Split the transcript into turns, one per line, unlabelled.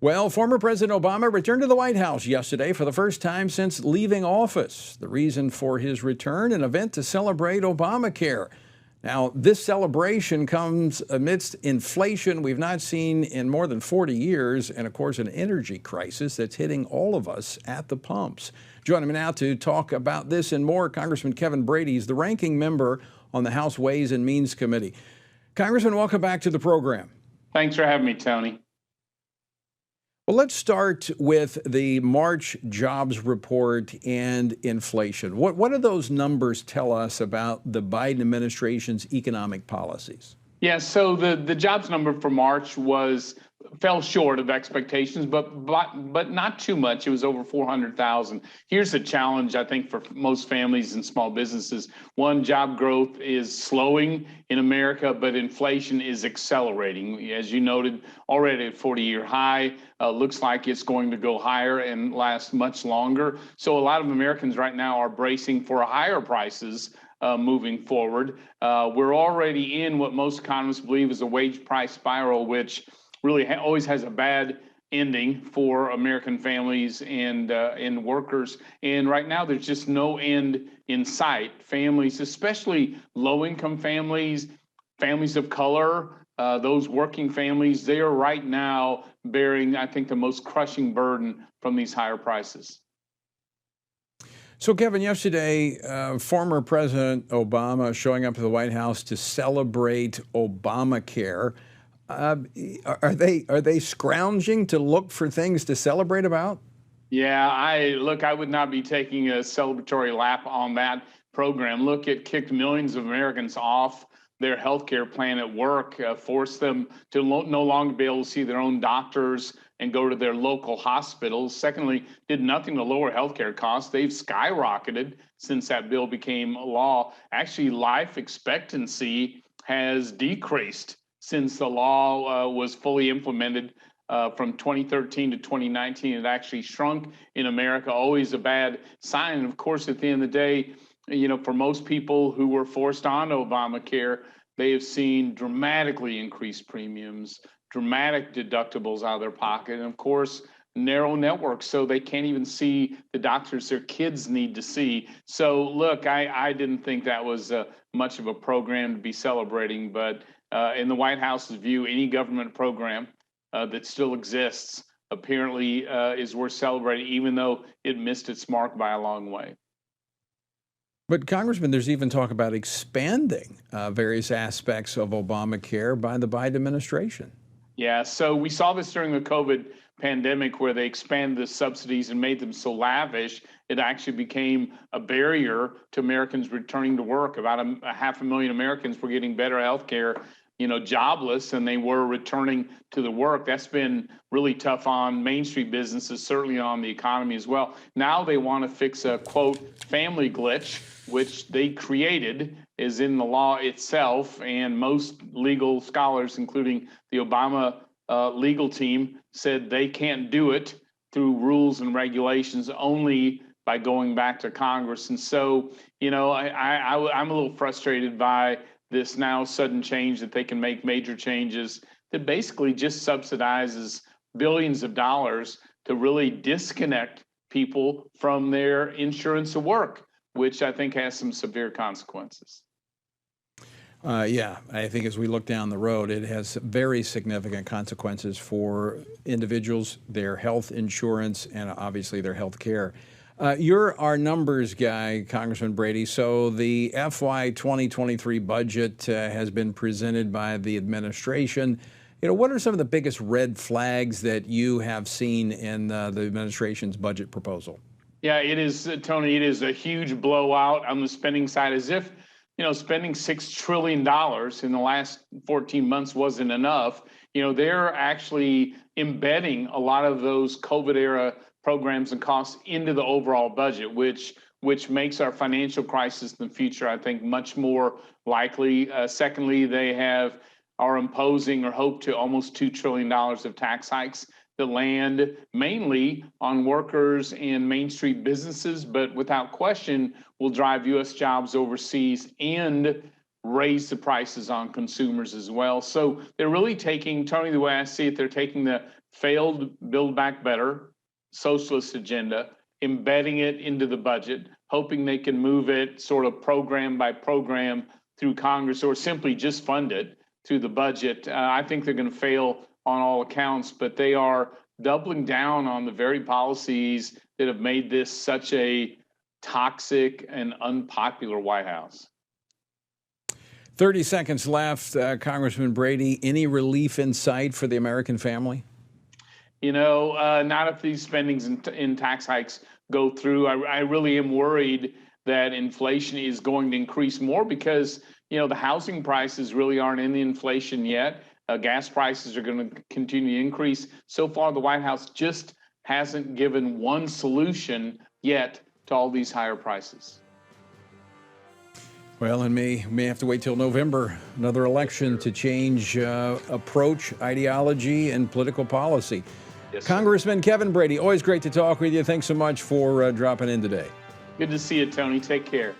Well, former President Obama returned to the White House yesterday for the first time since leaving office. The reason for his return, an event to celebrate Obamacare. Now, this celebration comes amidst inflation we've not seen in more than 40 years, and of course, an energy crisis that's hitting all of us at the pumps. Joining me now to talk about this and more, Congressman Kevin Brady. He's the ranking member on the House Ways and Means Committee. Congressman, welcome back to the program.
Thanks for having me, Tony.
Well, let's start with the March jobs report and inflation. What do those numbers tell us about the Biden administration's economic policies?
Yeah, so the jobs number for March fell short of expectations, but not too much. It was over 400,000. Here's the challenge, I think, for most families and small businesses. One, job growth is slowing in America, but inflation is accelerating. As you noted, already at 40-year high. Looks like it's going to go higher and last much longer. So a lot of Americans right now are bracing for higher prices moving forward. We're already in what most economists believe is a wage price spiral, which really always has a bad ending for American families and workers. And right now, there's just no end in sight. Families, especially low-income families, families of color, those working families, they are right now bearing, I think, the most crushing burden from these higher prices.
So, Kevin, yesterday, former President Obama showing up at the White House to celebrate Obamacare. Are they scrounging to look for things to celebrate about?
Yeah, I would not be taking a celebratory lap on that program. Look, it kicked millions of Americans off their health care plan at work, forced them to no longer be able to see their own doctors and go to their local hospitals. Secondly, did nothing to lower healthcare costs. They've skyrocketed since that bill became law. Actually, life expectancy has decreased since the law was fully implemented from 2013 to 2019. It actually shrunk in America, always a bad sign. And of course, at the end of the day, for most people who were forced on Obamacare, they have seen dramatically increased premiums, dramatic deductibles out of their pocket, and of course, narrow networks, so they can't even see the doctors their kids need to see. So look, I didn't think that was much of a program to be celebrating, but in the White House's view, any government program that still exists apparently is worth celebrating, even though it missed its mark by a long way.
But, Congressman, there's even talk about expanding various aspects of Obamacare by the Biden administration.
Yeah, so we saw this during the COVID pandemic where they expanded the subsidies and made them so lavish, it actually became a barrier to Americans returning to work. About a 500,000 Americans were getting better health care, jobless, and they were returning to the work. That's been really tough on Main Street businesses, certainly on the economy as well. Now they want to fix a, quote, family glitch, which they created, is in the law itself. And most legal scholars, including the Obama legal team, said they can't do it through rules and regulations, only by going back to Congress. And so, I'm a little frustrated by this now sudden change that they can make major changes that basically just subsidizes billions of dollars to really disconnect people from their insurance of work, which I think has some severe consequences.
Yeah, I think as we look down the road, it has very significant consequences for individuals, their health insurance, and obviously their health care. You're our numbers guy, Congressman Brady. So the FY 2023 budget has been presented by the administration. What are some of the biggest red flags that you have seen in the administration's budget proposal?
Yeah, it is, Tony, it is a huge blowout on the spending side, as if, spending $6 trillion in the last 14 months wasn't enough. They're actually embedding a lot of those COVID era programs and costs into the overall budget, which makes our financial crisis in the future, I think, much more likely. Secondly, they are imposing or hope to almost $2 trillion of tax hikes that land mainly on workers and Main Street businesses, but without question will drive U.S. jobs overseas and raise the prices on consumers as well. So they're really taking, Tony, the way I see it, they're taking the failed Build Back Better socialist agenda, embedding it into the budget, hoping they can move it sort of program by program through Congress or simply just fund it through the budget. I think they're going to fail on all accounts, but they are doubling down on the very policies that have made this such a toxic and unpopular White House.
30 seconds left. Congressman Brady, any relief in sight for the American family?
You know, not if these spendings and tax hikes go through. I really am worried that inflation is going to increase more because, you know, the housing prices really aren't in the inflation yet. Gas prices are going to continue to increase. So far, the White House just hasn't given one solution yet to all these higher prices.
Well, and may have to wait till November, another election to change approach, ideology, and political policy.
Yes,
Congressman Kevin Brady, always great to talk with you. Thanks so much for dropping in today.
Good to see you, Tony. Take care.